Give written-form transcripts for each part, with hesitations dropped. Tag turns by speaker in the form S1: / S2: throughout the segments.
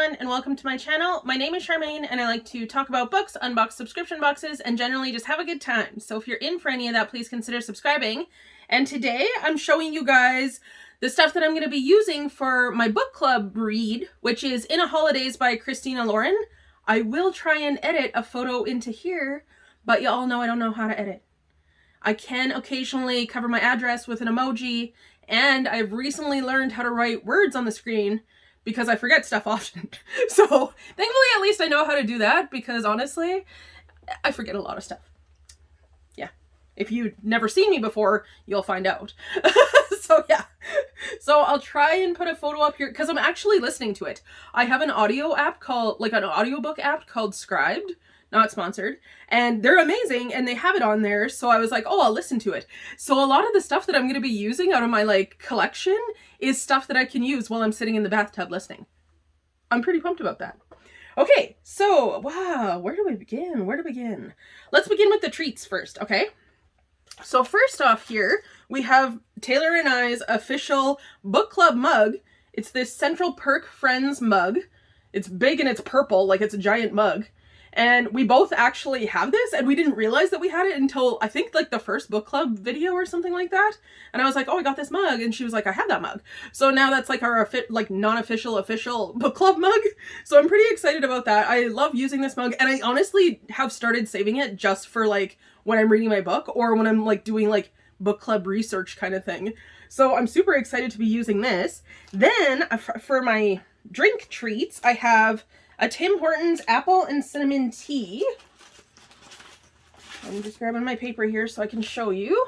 S1: everyone, and welcome to my channel. My name is Charmaine, and I like to talk about books, unbox subscription boxes, and generally just have a good time. So if you're in for any of that, please consider subscribing. And today I'm showing you guys the stuff that I'm going to be using for my book club read, which is In a Holidaze by Christina Lauren. I will try and edit a photo into here, but you all know I don't know how to edit. I can occasionally cover my address with an emoji, and I've recently learned how to write words on the screen because I forget stuff often. So thankfully, at least I know how to do that, because honestly, I forget a lot of stuff. Yeah. If you've never seen me before, you'll find out. So yeah. So I'll try and put a photo up here because I'm actually listening to it. I have an audio app called, like an audiobook app called Scribed. Not sponsored, and they're amazing and they have it on there, so I was like, oh, I'll listen to it. So a lot of the stuff that I'm going to be using out of my collection is stuff that I can use while I'm sitting in the bathtub listening. I'm pretty pumped about that. Okay, so wow, where do we begin? Let's begin with the treats first, okay? So first off here, we have Taylor and I's official book club mug. It's this Central Perk Friends mug. It's big and it's purple, like it's a giant mug. And we both actually have this, and we didn't realize that we had it until I think like the first book club video or something like that. And I was like, oh, I got this mug. And she was like, I have that mug. So now that's like our non-official official book club mug. So I'm pretty excited about that. I love using this mug, and I honestly have started saving it just for like when I'm reading my book or when I'm like doing like book club research kind of thing. So I'm super excited to be using this. Then for my drink treats, I have a Tim Hortons apple and cinnamon tea. I'm just grabbing my paper here so I can show you.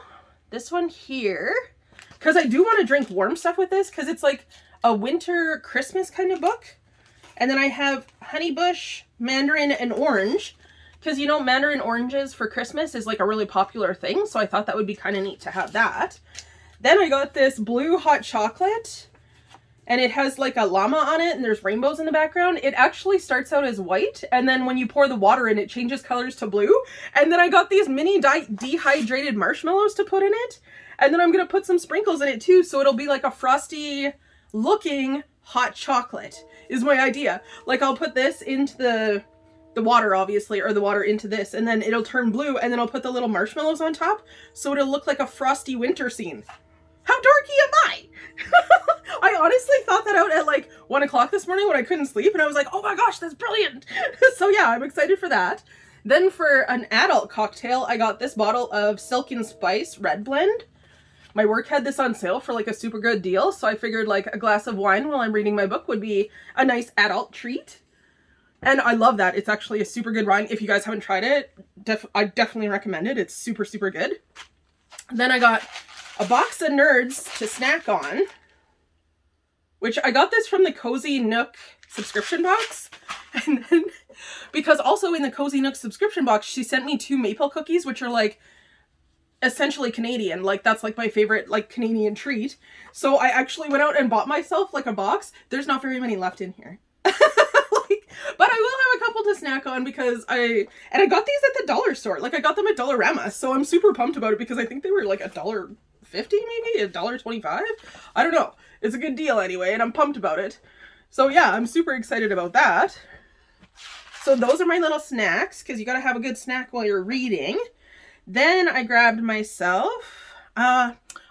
S1: This one here, because I do want to drink warm stuff with this, because it's like a winter Christmas kind of book. And then I have honeybush, mandarin, and orange, because you know mandarin oranges for Christmas is like a really popular thing, so I thought that would be kind of neat to have that. Then I got this blue hot chocolate, and it has like a llama on it, and there's rainbows in the background. It actually starts out as white, and then when you pour the water in, it changes colors to blue. And then I got these mini dehydrated marshmallows to put in it. And then I'm gonna put some sprinkles in it too, so it'll be like a frosty looking hot chocolate, is my idea. Like I'll put this into the water, obviously, or the water into this, and then it'll turn blue, and then I'll put the little marshmallows on top, so it'll look like a frosty winter scene. How dorky am I? I honestly thought that out at like 1 o'clock this morning when I couldn't sleep, and I was like, oh my gosh, that's brilliant. So yeah, I'm excited for that. Then for an adult cocktail, I got this bottle of Silk and Spice Red Blend. My work had this on sale for like a super good deal, so I figured like a glass of wine while I'm reading my book would be a nice adult treat. And I love that. It's actually a super good wine. If you guys haven't tried it, I definitely recommend it. It's super, super good. Then I got a box of Nerds to snack on, which I got this from the Cozy Nook subscription box. And then, because also in the Cozy Nook subscription box, she sent me 2 maple cookies, which are like essentially Canadian. Like that's like my favorite like Canadian treat. So I actually went out and bought myself like a box. There's not very many left in here. But I will have a couple to snack on because I got these at the dollar store. Like I got them at Dollarama. So I'm super pumped about it because I think they were like $1.50 maybe, $1.25. I don't know. It's a good deal anyway, and I'm pumped about it. So yeah, I'm super excited about that. So those are my little snacks, because you gotta have a good snack while you're reading. Then I grabbed myself,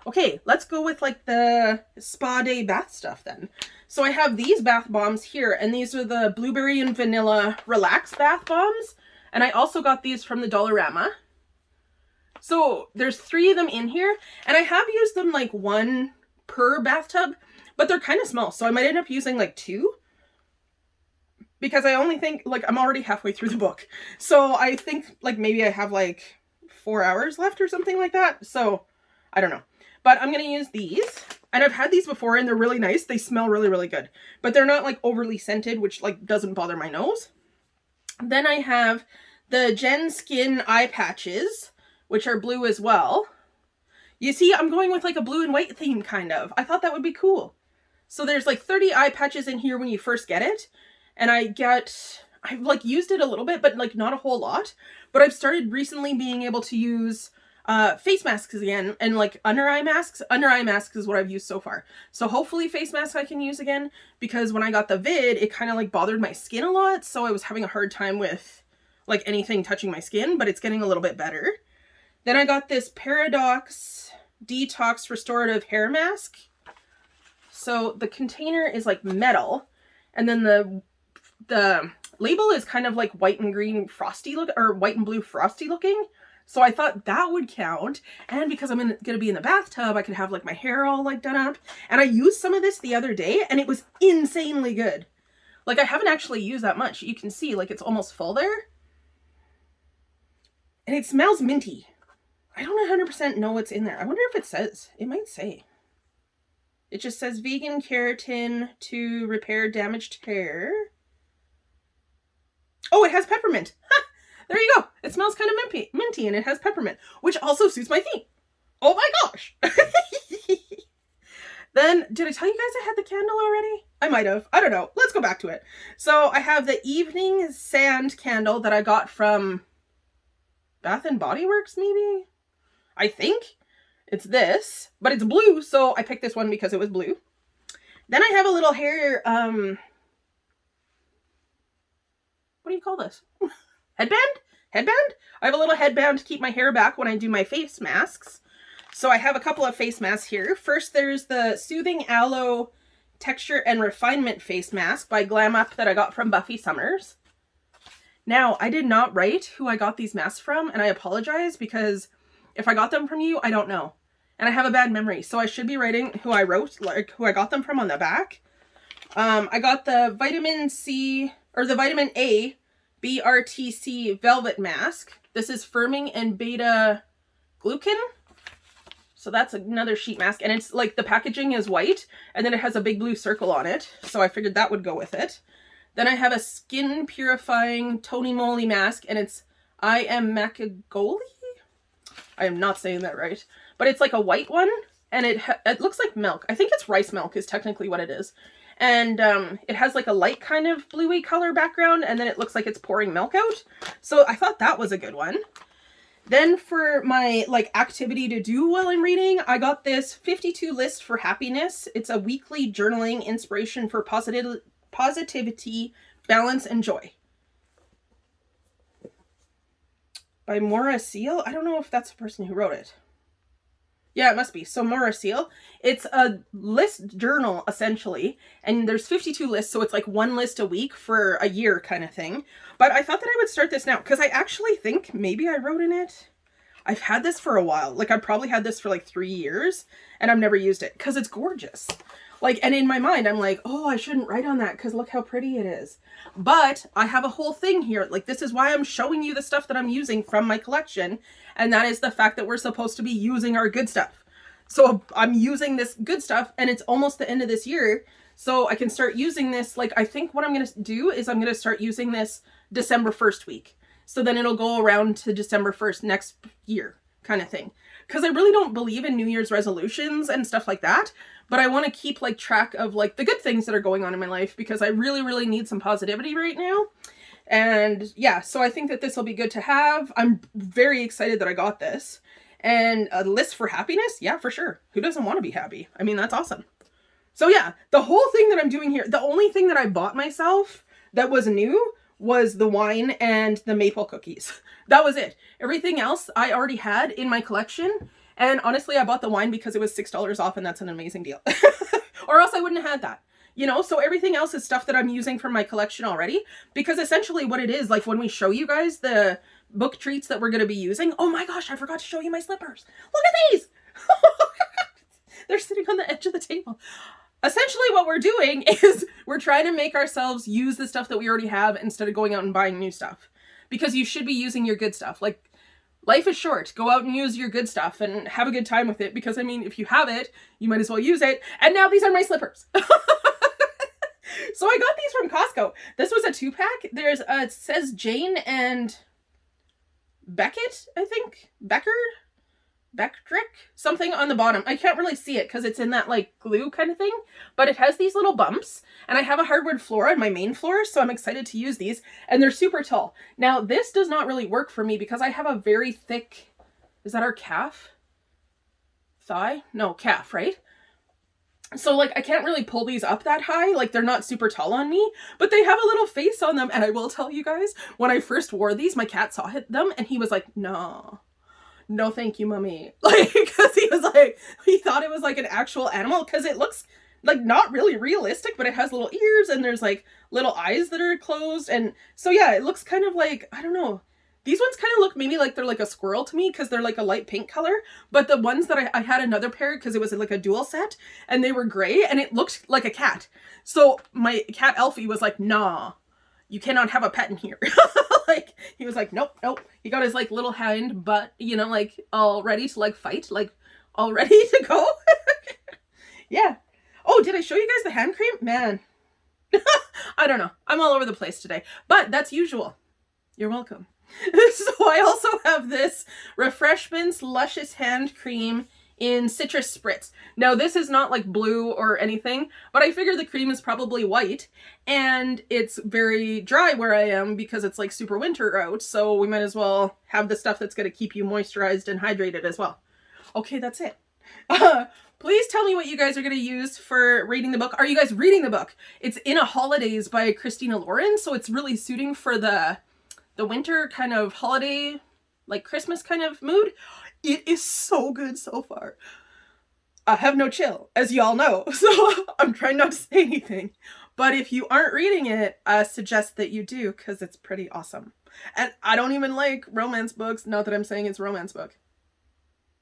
S1: okay, let's go with like the spa day bath stuff then. So I have these bath bombs here, and these are the blueberry and vanilla relax bath bombs. And I also got these from the Dollarama. So there's 3 of them in here, and I have used them like 1 per bathtub, but they're kind of small, so I might end up using like 2, because I only think like I'm already halfway through the book. So I think like maybe I have like 4 hours left or something like that. So I don't know, but I'm going to use these, and I've had these before and they're really nice. They smell really, really good, but they're not like overly scented, which like doesn't bother my nose. Then I have the Gen Skin eye patches, which are blue as well. You see, I'm going with like a blue and white theme kind of. I thought that would be cool. So there's like 30 eye patches in here when you first get it. And I've like used it a little bit, but like not a whole lot. But I've started recently being able to use face masks again, and like under eye masks. Under eye masks is what I've used so far. So hopefully face masks I can use again, because when I got the vid, it kind of like bothered my skin a lot. So I was having a hard time with like anything touching my skin, but it's getting a little bit better. Then I got this Paradox Detox Restorative Hair Mask. So the container is like metal, and then the label is kind of like white and green frosty look, or white and blue frosty looking. So I thought that would count. And because I'm gonna be in the bathtub, I could have like my hair all like done up. And I used some of this the other day and it was insanely good. Like I haven't actually used that much. You can see like it's almost full there. And it smells minty. I don't 100% know what's in there. I wonder if it says. It might say. It just says vegan keratin to repair damaged hair. Oh, it has peppermint. Ha! There you go. It smells kind of minty and it has peppermint, which also suits my theme. Oh my gosh. Then, did I tell you guys I had the candle already? I might have. I don't know. Let's go back to it. So I have the Evening Sand candle that I got from Bath and Body Works, maybe? I think. It's this, but it's blue, so I picked this one because it was blue. Then I have a little hair, what do you call this? Headband? Headband? I have a little headband to keep my hair back when I do my face masks. So I have a couple of face masks here. First, there's the Soothing Aloe Texture and Refinement Face Mask by Glam Up that I got from Buffy Summers. Now, I did not write who I got these masks from, and I apologize because if I got them from you, I don't know. And I have a bad memory, so I should be writing who I wrote, like who I got them from on the back. I got the Vitamin C, or the Vitamin A BRTC Velvet Mask. This is firming and beta glucan. So that's another sheet mask, and it's like the packaging is white, and then it has a big blue circle on it. So I figured that would go with it. Then I have a skin purifying Tony Moly mask, and it's I am Macagoli. I am not saying that right, but it's like a white one, and it looks like milk. I think it's rice milk is technically what it is. And it has like a light kind of bluey color background, and then it looks like it's pouring milk out. So I thought that was a good one. Then for my like activity to do while I'm reading, I got this 52 list for happiness. It's a weekly journaling inspiration for positivity, balance, and joy. By Maura Seal. I don't know if that's the person who wrote it. Yeah, it must be. So Maura Seal. It's a list journal, essentially. And there's 52 lists, so it's like one list a week for a year kind of thing. But I thought that I would start this now, because I actually think maybe I wrote in it. I've had this for a while. Like, I've probably had this for like 3 years, and I've never used it, because it's gorgeous. Like, and in my mind, I'm like, oh, I shouldn't write on that, because look how pretty it is. But I have a whole thing here. Like, this is why I'm showing you the stuff that I'm using from my collection. And that is the fact that we're supposed to be using our good stuff. So I'm using this good stuff, and it's almost the end of this year. So I can start using this. Like, I think what I'm going to do is I'm going to start using this December 1st week. So then it'll go around to December 1st next year kind of thing. Because I really don't believe in New Year's resolutions and stuff like that. But I want to keep like track of like the good things that are going on in my life, because I really, really need some positivity right now. And yeah, so I think that this will be good to have. I'm very excited that I got this. And a list for happiness? Yeah, for sure. Who doesn't want to be happy? I mean, that's awesome. So yeah, the whole thing that I'm doing here, the only thing that I bought myself that was new was the wine and the maple cookies. That was it. Everything else I already had in my collection. And honestly, I bought the wine because it was $6 off, and that's an amazing deal. Or else I wouldn't have had that. You know, so everything else is stuff that I'm using from my collection already. Because essentially what it is, like when we show you guys the book treats that we're going to be using. Oh my gosh, I forgot to show you my slippers. Look at these. They're sitting on the edge of the table. Essentially what we're doing is we're trying to make ourselves use the stuff that we already have instead of going out and buying new stuff. Because you should be using your good stuff. Like, life is short. Go out and use your good stuff and have a good time with it. Because, I mean, if you have it, you might as well use it. And now these are my slippers. So I got these from Costco. This was a 2-pack. There's, it says Jane and Beckett, I think. Beckdrick, something on the bottom. I can't really see it because it's in that like glue kind of thing, but it has these little bumps, and I have a hardwood floor on my main floor, so I'm excited to use these, and they're super tall. Now, this does not really work for me because I have a very thick, is that our calf? Thigh? No, calf, right? So like I can't really pull these up that high, like they're not super tall on me, but they have a little face on them. And I will tell you guys, when I first wore these, my cat saw them and he was like, no thank you, mommy. Like, because he thought it was like an actual animal, because it looks like not really realistic, but it has little ears and there's like little eyes that are closed. And so yeah, it looks kind of like, I don't know, these ones kind of look maybe like they're like a squirrel to me, because they're like a light pink color. But the ones that I had another pair, because it was like a dual set, and they were gray and it looked like a cat. So my cat Elfie was like, nah, you cannot have a pet in here. Like, he was like, nope. He got his like little hand butt, you know, like all ready to like fight, like all ready to go. Yeah. Oh, did I show you guys the hand cream? Man, I don't know. I'm all over the place today, but that's usual. You're welcome. So I also have this Refreshments Luscious Hand Cream in Citrus Spritz. Now this is not like blue or anything, but I figure the cream is probably white, and it's very dry where I am because it's like super winter out, so we might as well have the stuff that's going to keep you moisturized and hydrated as well. Okay, that's it. Please tell me what you guys are going to use for reading the book. Are you guys reading the book? It's in a Holidaze by Christina Lauren, so it's really suiting for the winter kind of holiday, like Christmas kind of mood. It is so good so far. I have no chill, as y'all know, so I'm trying not to say anything. But if you aren't reading it, I suggest that you do, because it's pretty awesome. And I don't even like romance books, not that I'm saying it's a romance book.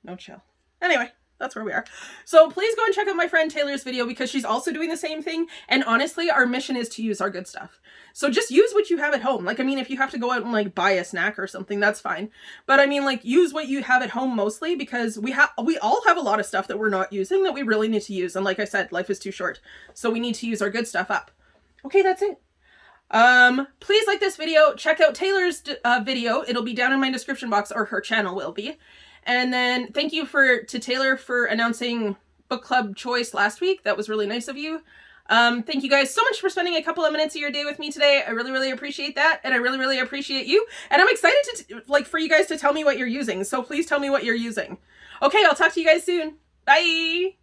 S1: No chill. Anyway, that's where we are. So please go and check out my friend Taylor's video, because she's also doing the same thing. And honestly, our mission is to use our good stuff. So just use what you have at home. Like, I mean, if you have to go out and like buy a snack or something, that's fine. But I mean, like, use what you have at home mostly, because we all have a lot of stuff that we're not using that we really need to use. And like I said, life is too short. So we need to use our good stuff up. Okay, that's it. Please like this video. Check out Taylor's video. It'll be down in my description box, or her channel will be. And then thank you to Taylor for announcing book club choice last week. That was really nice of you. Thank you guys so much for spending a couple of minutes of your day with me today. I really, really appreciate that. And I really, really appreciate you. And I'm excited for you guys to tell me what you're using. So please tell me what you're using. Okay, I'll talk to you guys soon. Bye.